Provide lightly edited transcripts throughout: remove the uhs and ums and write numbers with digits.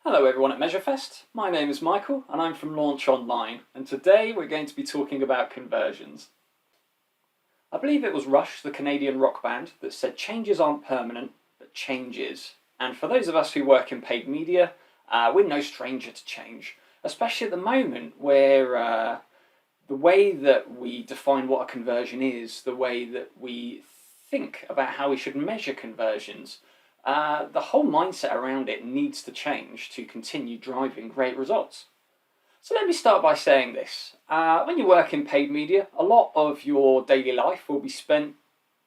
Hello everyone at MeasureFest, my name is Michael and I'm from Launch Online, and today we're going to be talking about conversions. I believe it was Rush, the Canadian rock band, that said changes aren't permanent, but change is. And for those of us who work in paid media, we're no stranger to change, especially at the moment where the way that we define what a conversion is, the way that we think about how we should measure conversions, the whole mindset around it needs to change to continue driving great results. So let me start by saying this. When you work in paid media, a lot of your daily life will be spent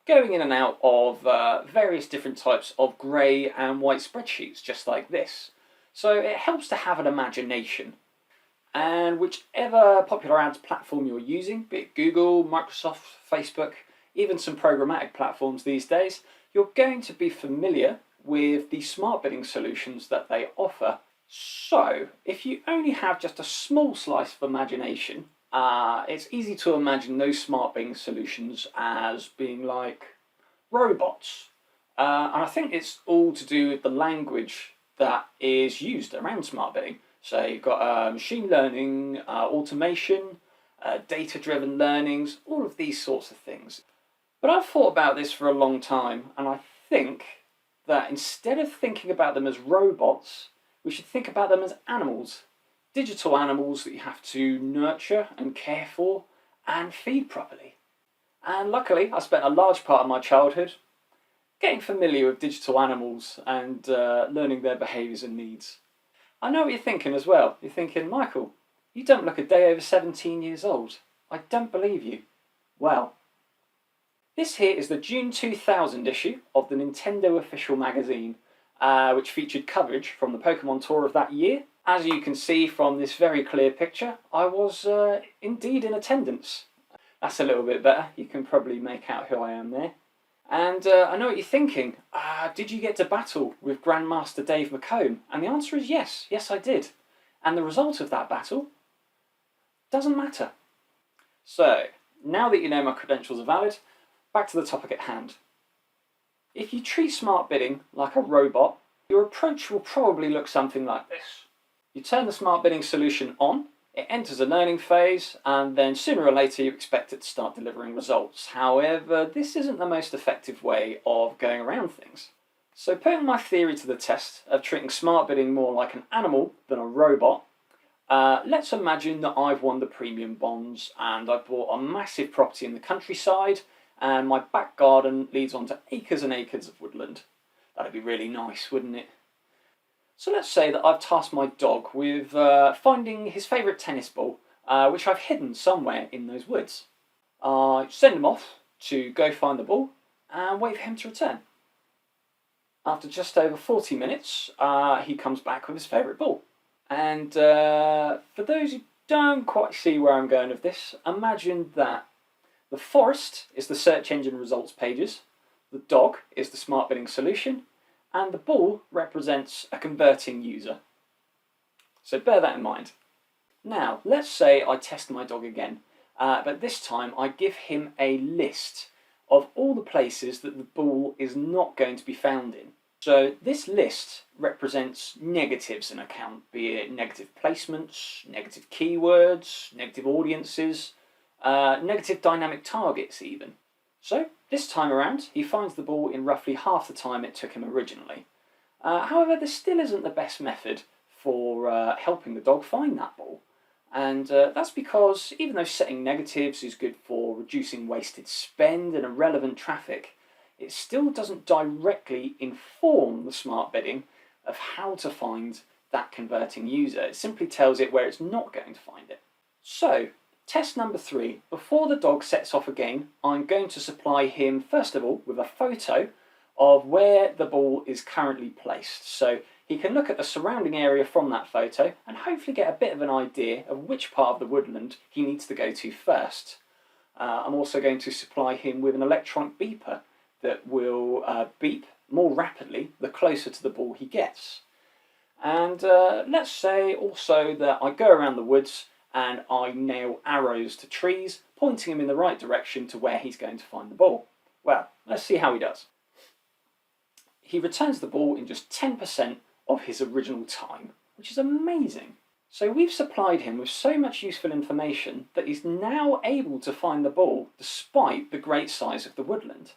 going in and out of various different types of grey and white spreadsheets, just like this. So it helps to have an imagination. And whichever popular ads platform you're using, be it Google, Microsoft, Facebook, even some programmatic platforms these days, you're going to be familiar with the smart bidding solutions that they offer. So, if you only have just a small slice of imagination, it's easy to imagine those smart bidding solutions as being like robots. And I think it's all to do with the language that is used around smart bidding. So you've got machine learning, automation, data-driven learnings, all of these sorts of things. But I've thought about this for a long time, and I think that instead of thinking about them as robots, we should think about them as animals. Digital animals that you have to nurture and care for and feed properly. And luckily, I spent a large part of my childhood getting familiar with digital animals and learning their behaviours and needs. I know what you're thinking as well. You're thinking, Michael, you don't look a day over 17 years old. I don't believe you. Well, this here is the June 2000 issue of the Nintendo official magazine, which featured coverage from the Pokemon Tour of that year. As you can see from this very clear picture, I was indeed in attendance. That's a little bit better. You can probably make out who I am there. And I know what you're thinking. Did you get to battle with Grandmaster Dave McComb? And the answer is yes. Yes, I did. And the result of that battle doesn't matter. So, now that you know my credentials are valid, back to the topic at hand. If you treat smart bidding like a robot, your approach will probably look something like this. You turn the smart bidding solution on, it enters a learning phase, and then sooner or later you expect it to start delivering results. However, this isn't the most effective way of going around things. So putting my theory to the test of treating smart bidding more like an animal than a robot, let's imagine that I've won the premium bonds and I've bought a massive property in the countryside and my back garden leads onto acres and acres of woodland. That'd be really nice, wouldn't it? So let's say that I've tasked my dog with finding his favourite tennis ball, which I've hidden somewhere in those woods. I send him off to go find the ball and wait for him to return. After just over 40 minutes, he comes back with his favourite ball. And for those who don't quite see where I'm going with this, imagine that the forest is the search engine results pages, the dog is the smart bidding solution, and the ball represents a converting user. So bear that in mind. Now, let's say I test my dog again, but this time I give him a list of all the places that the ball is not going to be found in. So this list represents negatives in account, be it negative placements, negative keywords, negative audiences, negative dynamic targets even. So this time around, he finds the ball in roughly half the time it took him originally. However, this still isn't the best method for helping the dog find that ball. And that's because even though setting negatives is good for reducing wasted spend and irrelevant traffic, it still doesn't directly inform the smart bidding of how to find that converting user. It simply tells it where it's not going to find it. So, test number 3. Before the dog sets off again, I'm going to supply him, first of all, with a photo of where the ball is currently placed. So he can look at the surrounding area from that photo and hopefully get a bit of an idea of which part of the woodland he needs to go to first. I'm also going to supply him with an electronic beeper that will beep more rapidly the closer to the ball he gets. And let's say also that I go around the woods and I nail arrows to trees, pointing him in the right direction to where he's going to find the ball. Well, let's see how he does. He returns the ball in just 10% of his original time. which is amazing. So we've supplied him with so much useful information that he's now able to find the ball despite the great size of the woodland.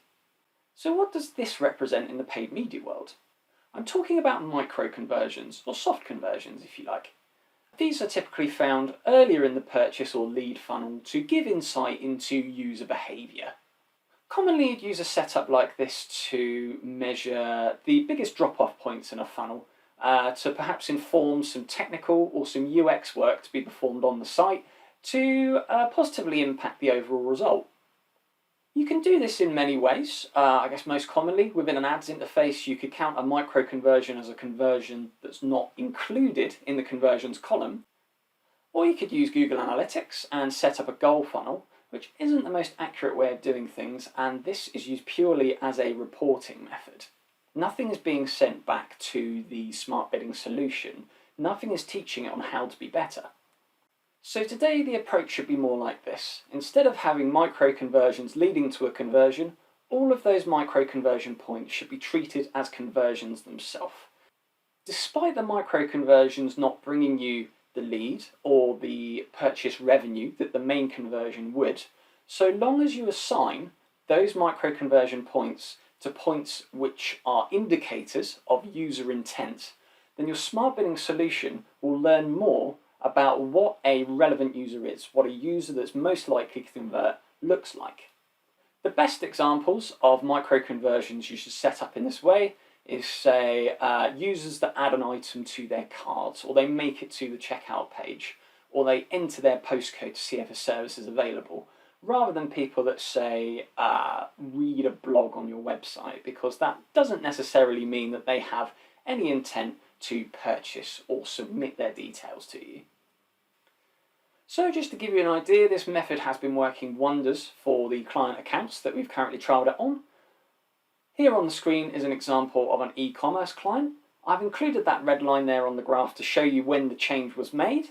So what does this represent in the paid media world? I'm talking about micro conversions, or soft conversions if you like. These are typically found earlier in the purchase or lead funnel to give insight into user behaviour. Commonly you'd use a setup like this to measure the biggest drop-off points in a funnel, to perhaps inform some technical or some UX work to be performed on the site to positively impact the overall result. You can do this in many ways. I guess most commonly within an ads interface you could count a micro conversion as a conversion that's not included in the conversions column, or you could use Google Analytics and set up a goal funnel, which isn't the most accurate way of doing things, and this is used purely as a reporting method. Nothing is being sent back to the smart bidding solution. Nothing is teaching it on how to be better. So today the approach should be more like this. Instead of having micro conversions leading to a conversion, all of those micro conversion points should be treated as conversions themselves. Despite the micro conversions not bringing you the lead or the purchase revenue that the main conversion would, so long as you assign those micro conversion points to points which are indicators of user intent, then your smart bidding solution will learn more about what a relevant user is, what a user that's most likely to convert looks like. The best examples of micro conversions you should set up in this way is, say, users that add an item to their cards, or they make it to the checkout page, or they enter their postcode to see if a service is available, rather than people that, say, read a blog on your website, because that doesn't necessarily mean that they have any intent to purchase or submit their details to you. So just to give you an idea, this method has been working wonders for the client accounts that we've currently trialled it on. Here on the screen is an example of an e-commerce client. I've included that red line there on the graph to show you when the change was made.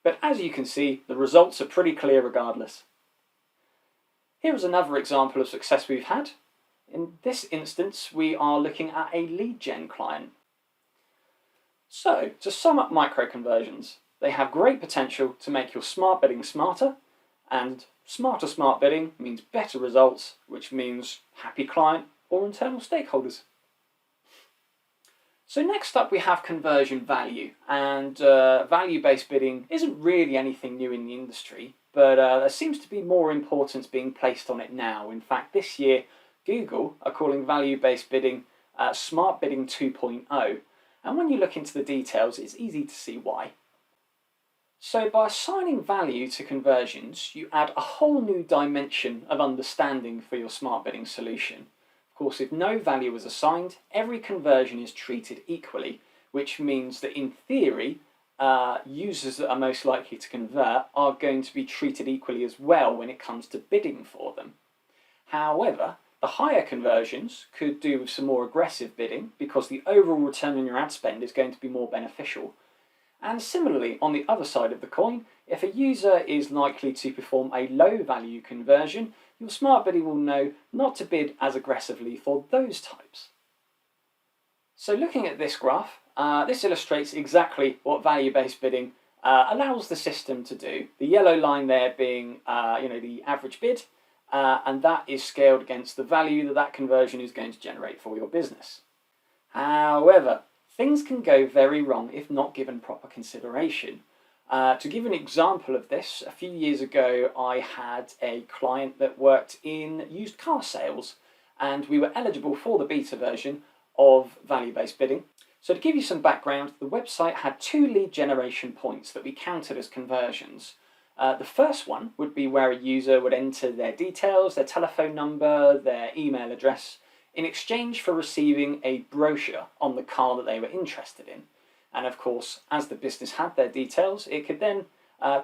But as you can see, the results are pretty clear regardless. Here is another example of success we've had. In this instance, we are looking at a lead gen client. So, to sum up micro conversions, they have great potential to make your smart bidding smarter, and smarter smart bidding means better results, which means happy client or internal stakeholders. So next up we have conversion value, and value-based bidding isn't really anything new in the industry, but there seems to be more importance being placed on it now. In fact, this year Google are calling value-based bidding Smart Bidding 2.0, and when you look into the details it's easy to see why. So by assigning value to conversions, you add a whole new dimension of understanding for your smart bidding solution. Of course, if no value is assigned, every conversion is treated equally, which means that in theory, users that are most likely to convert are going to be treated equally as well when it comes to bidding for them. However, the higher conversions could do with some more aggressive bidding because the overall return on your ad spend is going to be more beneficial. And similarly, on the other side of the coin, if a user is likely to perform a low value conversion, your smart bidding will know not to bid as aggressively for those types. So looking at this graph, this illustrates exactly what value-based bidding allows the system to do. The yellow line there being the average bid, and that is scaled against the value that that conversion is going to generate for your business. However, things can go very wrong if not given proper consideration. To give an example of this, a few years ago I had a client that worked in used car sales, and we were eligible for the beta version of value-based bidding. So to give you some background, the website had 2 lead generation points that we counted as conversions. The first one would be where a user would enter their details, their telephone number, their email address, in exchange for receiving a brochure on the car that they were interested in. And of course, as the business had their details, it could then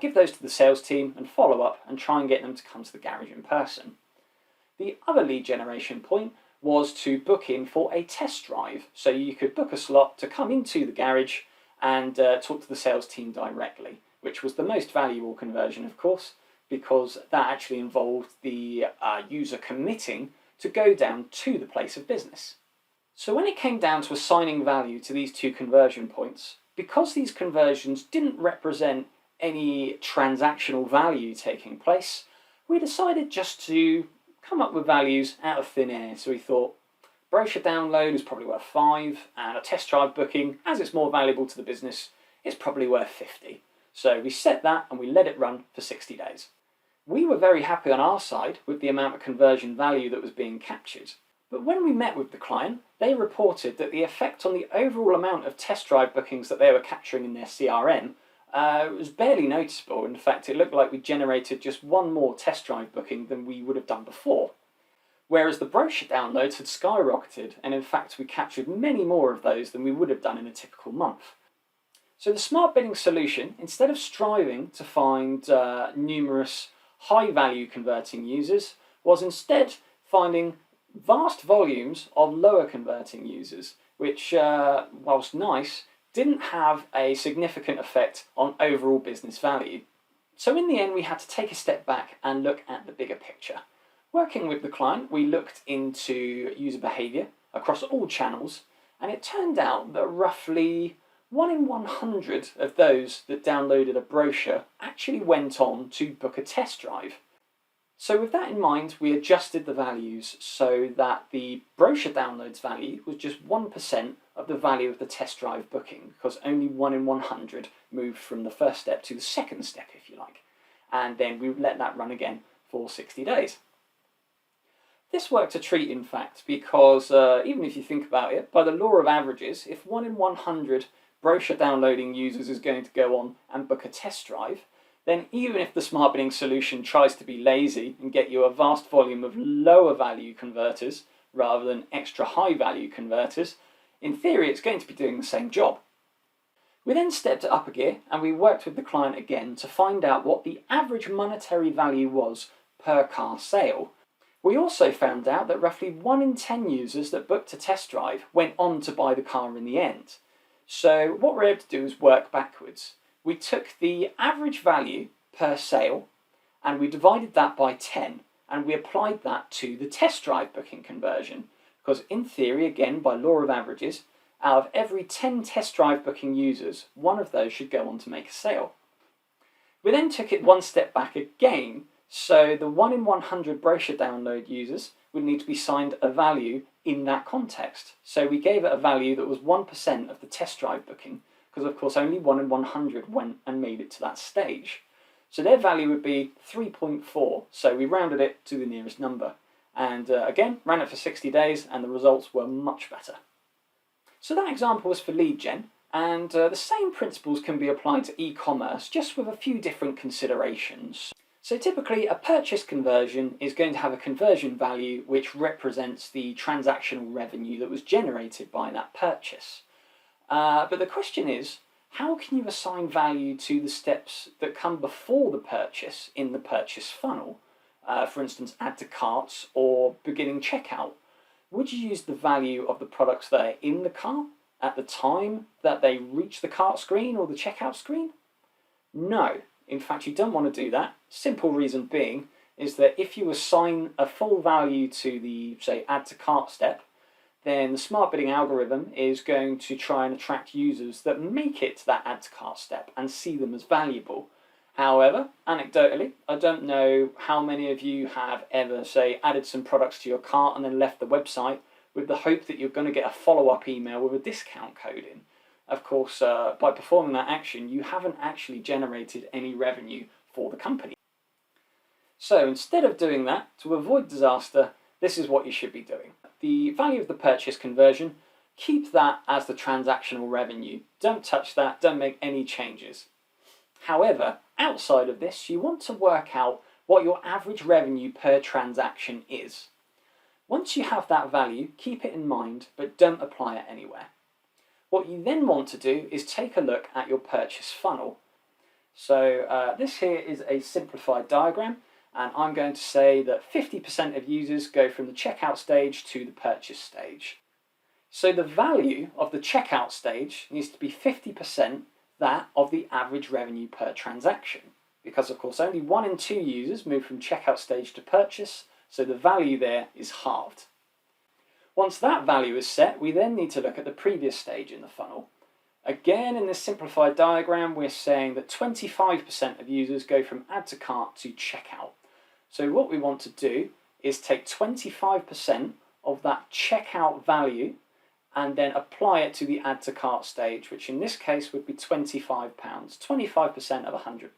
give those to the sales team and follow up and try and get them to come to the garage in person. The other lead generation point was to book in for a test drive. So you could book a slot to come into the garage and talk to the sales team directly, which was the most valuable conversion, of course, because that actually involved the user committing to go down to the place of business. So when it came down to assigning value to these 2 conversion points, Because these conversions didn't represent any transactional value taking place, we decided just to come up with values out of thin air. So we thought brochure download is probably worth 5, and a test drive booking, as it's more valuable to the business, is probably worth 50. So we set that and we let it run for 60 days. We were very happy on our side with the amount of conversion value that was being captured. But when we met with the client, they reported that the effect on the overall amount of test drive bookings that they were capturing in their CRM was barely noticeable. In fact, it looked like we generated just one more test drive booking than we would have done before. Whereas the brochure downloads had skyrocketed, and in fact we captured many more of those than we would have done in a typical month. So the smart bidding solution, instead of striving to find numerous high-value converting users, was instead finding vast volumes of lower converting users, which, whilst nice, didn't have a significant effect on overall business value. So in the end, we had to take a step back and look at the bigger picture. Working with the client, we looked into user behaviour across all channels, and it turned out that roughly 1 in 100 of those that downloaded a brochure actually went on to book a test drive. So with that in mind, we adjusted the values so that the brochure downloads value was just 1% of the value of the test drive booking, because only 1 in 100 moved from the first step to the second step, if you like. And then we let that run again for 60 days. This worked a treat, in fact, because even if you think about it, by the law of averages, if 1 in 100 brochure downloading users is going to go on and book a test drive, then even if the smart bidding solution tries to be lazy and get you a vast volume of lower value converters rather than extra high value converters, in theory it's going to be doing the same job. We then stepped it up a gear and we worked with the client again to find out what the average monetary value was per car sale. We also found out that roughly 1 in 10 users that booked a test drive went on to buy the car in the end. So what we're able to do is work backwards. We took the average value per sale and we divided that by 10, and we applied that to the test drive booking conversion, because in theory, again by law of averages, out of every 10 test drive booking users, 1 of those should go on to make a sale. We then took it one step back again, so the 1 in 100 brochure download users would need to be assigned a value in that context. So we gave it a value that was 1% of the test drive booking, because of course only 1 in 100 went and made it to that stage. So their value would be 3.4, so we rounded it to the nearest number. And again, ran it for 60 days and the results were much better. So that example was for lead gen, and the same principles can be applied to e-commerce, just with a few different considerations. So typically a purchase conversion is going to have a conversion value which represents the transactional revenue that was generated by that purchase. But the question is, how can you assign value to the steps that come before the purchase in the purchase funnel? For instance, add to carts or beginning checkout. Would you use the value of the products that are in the cart at the time that they reach the cart screen or the checkout screen? No. In fact, you don't want to do that. Simple reason being is that if you assign a full value to the, say, add to cart step, then the smart bidding algorithm is going to try and attract users that make it to that add to cart step and see them as valuable. However, anecdotally, I don't know how many of you have ever, say, added some products to your cart and then left the website with the hope that you're going to get a follow-up email with a discount code in. Of course, by performing that action, you haven't actually generated any revenue for the company. So instead of doing that, to avoid disaster, this is what you should be doing. The value of the purchase conversion, keep that as the transactional revenue. Don't touch that, don't make any changes. However, outside of this, you want to work out what your average revenue per transaction is. Once you have that value, keep it in mind, but don't apply it anywhere. What you then want to do is take a look at your purchase funnel. So this here is a simplified diagram, and I'm going to say that 50% of users go from the checkout stage to the purchase stage. So the value of the checkout stage needs to be 50% that of the average revenue per transaction, because of course only 1 in 2 users move from checkout stage to purchase, so the value there is halved. Once that value is set, we then need to look at the previous stage in the funnel. Again, in this simplified diagram, we're saying that 25% of users go from add to cart to checkout. So what we want to do is take 25% of that checkout value and then apply it to the add to cart stage, which in this case would be £25, 25% of £100.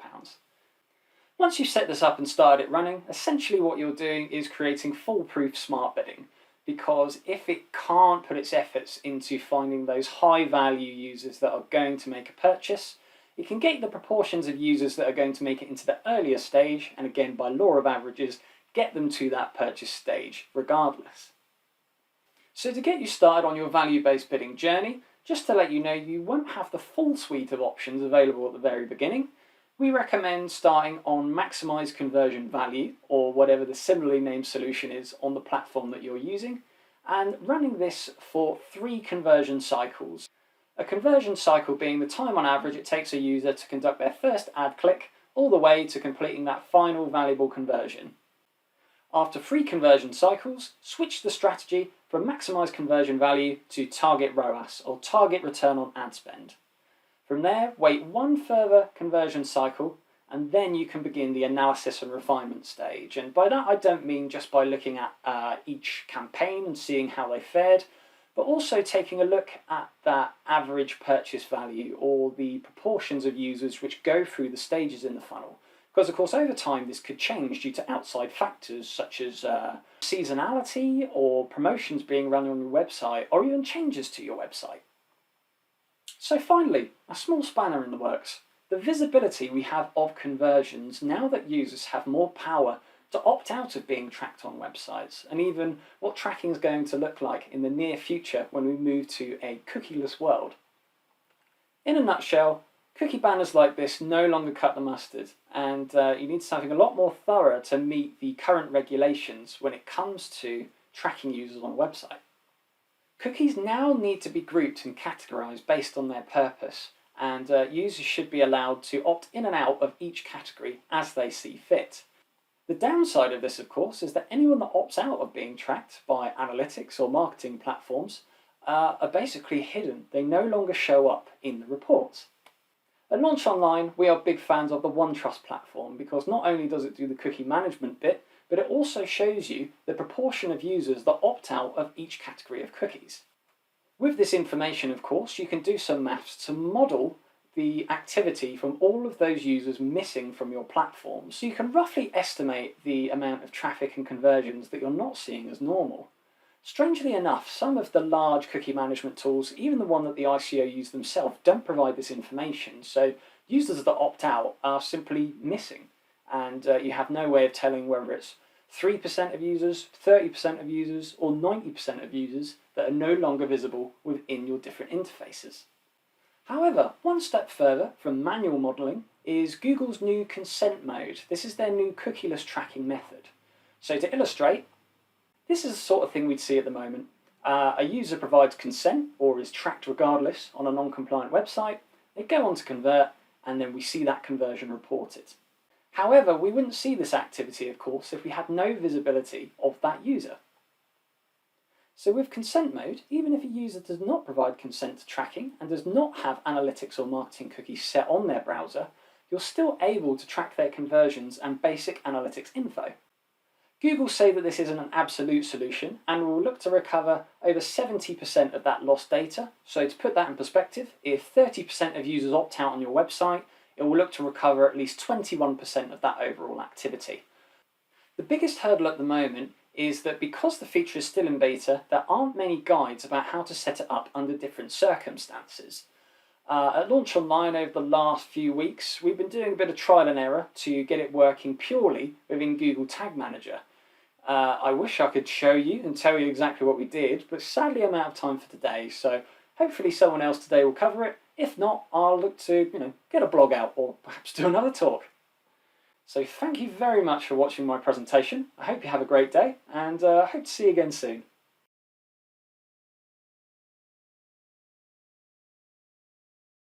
Once you've set this up and started it running, essentially what you're doing is creating foolproof smart bidding, because if it can't put its efforts into finding those high value users that are going to make a purchase, it can get the proportions of users that are going to make it into the earlier stage, and again by law of averages, get them to that purchase stage regardless. So to get you started on your value-based bidding journey, just to let you know you won't have the full suite of options available at the very beginning. We recommend starting on maximise conversion value, or whatever the similarly named solution is on the platform that you're using, and running this for 3 conversion cycles. A conversion cycle being the time on average it takes a user to conduct their first ad click all the way to completing that final valuable conversion. After 3 conversion cycles, switch the strategy from maximise conversion value to target ROAS, or target return on ad spend. From there, wait 1 further conversion cycle, and then you can begin the analysis and refinement stage. And by that I don't mean just by looking at each campaign and seeing how they fared, but also taking a look at that average purchase value, or the proportions of users which go through the stages in the funnel. Because of course over time this could change due to outside factors such as seasonality, or promotions being run on your website, or even changes to your website. So finally, a small spanner in the works. The visibility we have of conversions now that users have more power to opt out of being tracked on websites, and even what tracking is going to look like in the near future when we move to a cookieless world. In a nutshell, cookie banners like this no longer cut the mustard, and you need something a lot more thorough to meet the current regulations when it comes to tracking users on a website. Cookies now need to be grouped and categorised based on their purpose, and users should be allowed to opt in and out of each category as they see fit. The downside of this, of course, is that anyone that opts out of being tracked by analytics or marketing platforms are basically hidden. They no longer show up in the reports. At Launch Online, we are big fans of the OneTrust platform, because not only does it do the cookie management bit, but it also shows you the proportion of users that opt out of each category of cookies. With this information, of course, you can do some maths to model the activity from all of those users missing from your platform, so you can roughly estimate the amount of traffic and conversions that you're not seeing as normal. Strangely enough, some of the large cookie management tools, even the one that the ICO use themselves, don't provide this information, so users that opt out are simply missing, and you have no way of telling whether it's 3% of users, 30% of users, or 90% of users that are no longer visible within your different interfaces. However, one step further from manual modelling is Google's new consent mode. This is their new cookieless tracking method. So to illustrate, this is the sort of thing we'd see at the moment. A user provides consent, or is tracked regardless, on a non-compliant website. They go on to convert, and then we see that conversion reported. However, we wouldn't see this activity, of course, if we had no visibility of that user. So with consent mode, even if a user does not provide consent to tracking and does not have analytics or marketing cookies set on their browser, you're still able to track their conversions and basic analytics info. Google say that this isn't an absolute solution and will look to recover over 70% of that lost data. So to put that in perspective, if 30% of users opt out on your website, it will look to recover at least 21% of that overall activity. The biggest hurdle at the moment is that because the feature is still in beta, there aren't many guides about how to set it up under different circumstances. At Launch Online over the last few weeks, we've been doing a bit of trial and error to get it working purely within Google Tag Manager. I wish I could show you and tell you exactly what we did, but sadly I'm out of time for today, so hopefully someone else today will cover it. If not, I'll look to get a blog out or perhaps do another talk. So thank you very much for watching my presentation. I hope you have a great day, and I hope to see you again soon.